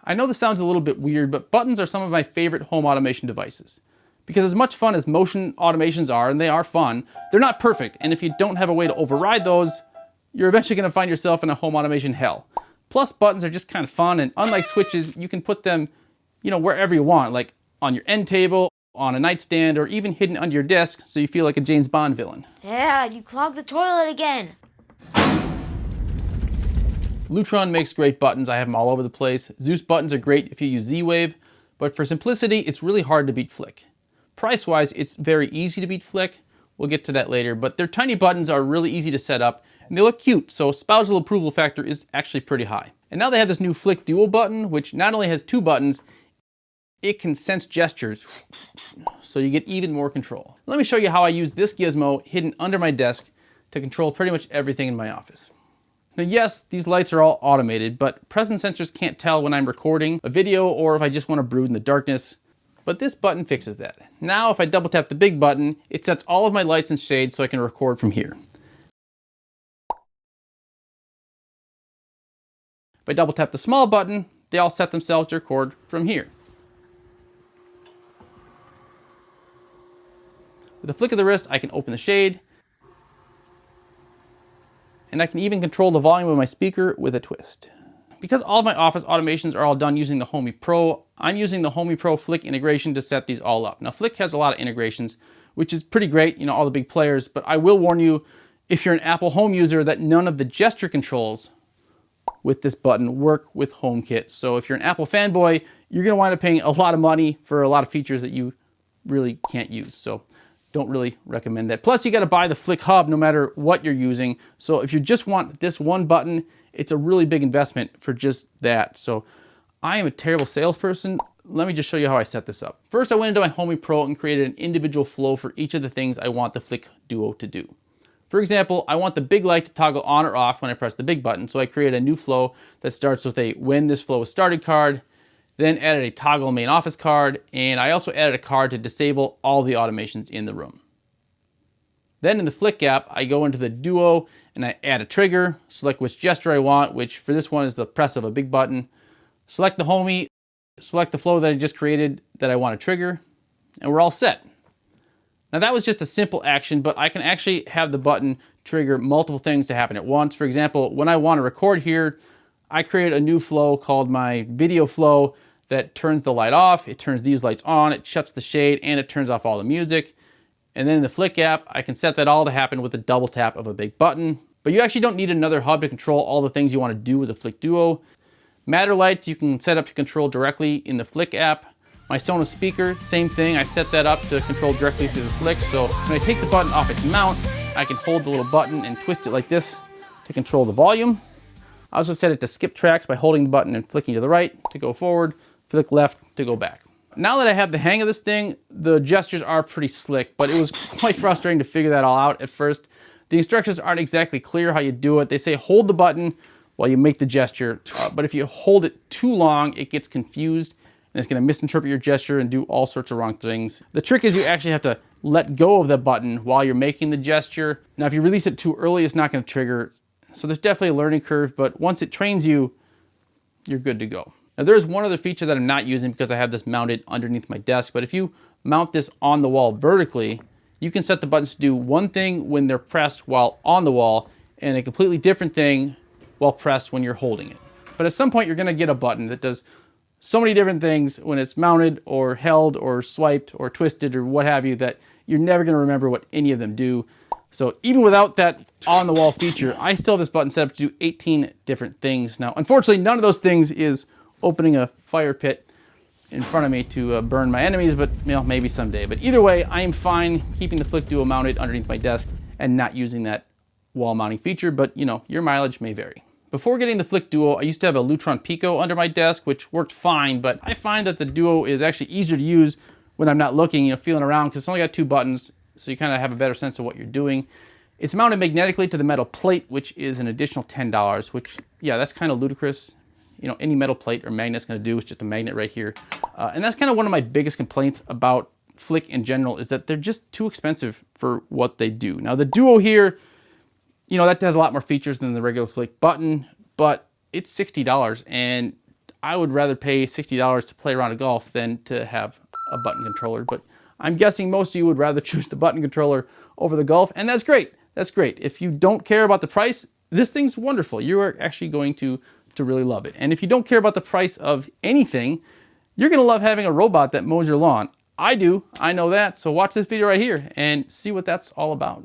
I know this sounds a little bit weird, but buttons are some of my favorite home automation devices. Because as much fun as motion automations are, and they are fun, they're not perfect, and if you don't have a way to override those, you're eventually going to find yourself in a home automation hell. Plus, buttons are just kind of fun, and unlike switches, you can put them, wherever you want, like on your end table, on a nightstand, or even hidden under your desk, so you feel like a James Bond villain. Dad, you clogged the toilet again. Lutron makes great buttons. I have them all over the place. Zeus buttons are great if you use Z-Wave, but for simplicity, it's really hard to beat Flic. Price-wise, it's very easy to beat Flic. We'll get to that later, but their tiny buttons are really easy to set up, and they look cute, so spousal approval factor is actually pretty high. And now they have this new Flic Duo button, which not only has 2 buttons, it can sense gestures, so you get even more control. Let me show you how I use this gizmo hidden under my desk to control pretty much everything in my office. Now yes, these lights are all automated, but presence sensors can't tell when I'm recording a video or if I just want to brood in the darkness. But this button fixes that. Now if I double tap the big button, it sets all of my lights in shade so I can record from here. If I double tap the small button, they all set themselves to record from here. With a flick of the wrist, I can open the shade, and I can even control the volume of my speaker with a twist. Because all of my office automations are all done using the Homey Pro, I'm using the Homey Pro Flic integration to set these all up. Now Flic has a lot of integrations, which is pretty great, all the big players, but I will warn you, if you're an Apple Home user, that none of the gesture controls with this button work with HomeKit. So if you're an Apple fanboy, you're gonna wind up paying a lot of money for a lot of features that you really can't use. So don't really recommend that. Plus you gotta buy the Flic Hub no matter what you're using. So if you just want this one button, it's a really big investment for just that. So I am a terrible salesperson. Let me just show you how I set this up. First, I went into my Homey Pro and created an individual flow for each of the things I want the Flic Duo to do. For example, I want the big light to toggle on or off when I press the big button. So I created a new flow that starts with a when this flow is started card, then added a toggle main office card, and I also added a card to disable all the automations in the room. Then in the Flic app, I go into the Duo and I add a trigger, select which gesture I want, which for this one is the press of a big button. Select the Homey, select the flow that I just created that I want to trigger, and we're all set. Now that was just a simple action, but I can actually have the button trigger multiple things to happen at once. For example, when I want to record here, I create a new flow called my video flow that turns the light off, it turns these lights on, it shuts the shade, and it turns off all the music. And then in the Flic app, I can set that all to happen with a double tap of a big button. But you actually don't need another hub to control all the things you want to do with the Flic Duo. Matter lights you can set up to control directly in the Flic app. My Sonos speaker, same thing. I set that up to control directly through the Flic. So when I take the button off its mount, I can hold the little button and twist it like this to control the volume. I also set it to skip tracks by holding the button and flicking to the right to go forward, flick left to go back. Now that I have the hang of this thing, the gestures are pretty slick, but it was quite frustrating to figure that all out at first. The instructions aren't exactly clear how you do it. They say hold the button while you make the gesture, but if you hold it too long, it gets confused and it's gonna misinterpret your gesture and do all sorts of wrong things. The trick is you actually have to let go of the button while you're making the gesture. Now, if you release it too early, it's not gonna trigger. So there's definitely a learning curve, but once it trains you, you're good to go. Now there's one other feature that I'm not using because I have this mounted underneath my desk, but if you mount this on the wall vertically, you can set the buttons to do one thing when they're pressed while on the wall and a completely different thing while pressed when you're holding it. But at some point you're gonna get a button that does so many different things when it's mounted or held or swiped or twisted or what have you that you're never gonna remember what any of them do. So even without that on the wall feature, I still have this button set up to do 18 different things. Now, unfortunately, none of those things is opening a fire pit in front of me to burn my enemies, but maybe someday. But either way, I am fine keeping the Flic Duo mounted underneath my desk and not using that wall mounting feature, but your mileage may vary. Before getting the Flic Duo, I used to have a Lutron Pico under my desk, which worked fine, but I find that the Duo is actually easier to use when I'm not looking, feeling around, because it's only got 2 buttons, so you kind of have a better sense of what you're doing. It's mounted magnetically to the metal plate, which is an additional $10, which, yeah, that's kind of ludicrous. Any metal plate or magnet's gonna do is just a magnet right here. And that's kind of one of my biggest complaints about Flic in general, is that they're just too expensive for what they do. Now the Duo here, that has a lot more features than the regular Flic button, but it's $60, and I would rather pay $60 to play around a golf than to have a button controller. But I'm guessing most of you would rather choose the button controller over the golf, and that's great. That's great. If you don't care about the price, this thing's wonderful. You are actually going to really love it. And if you don't care about the price of anything, you're going to love having a robot that mows your lawn. I do. I know that. So watch this video right here and see what that's all about.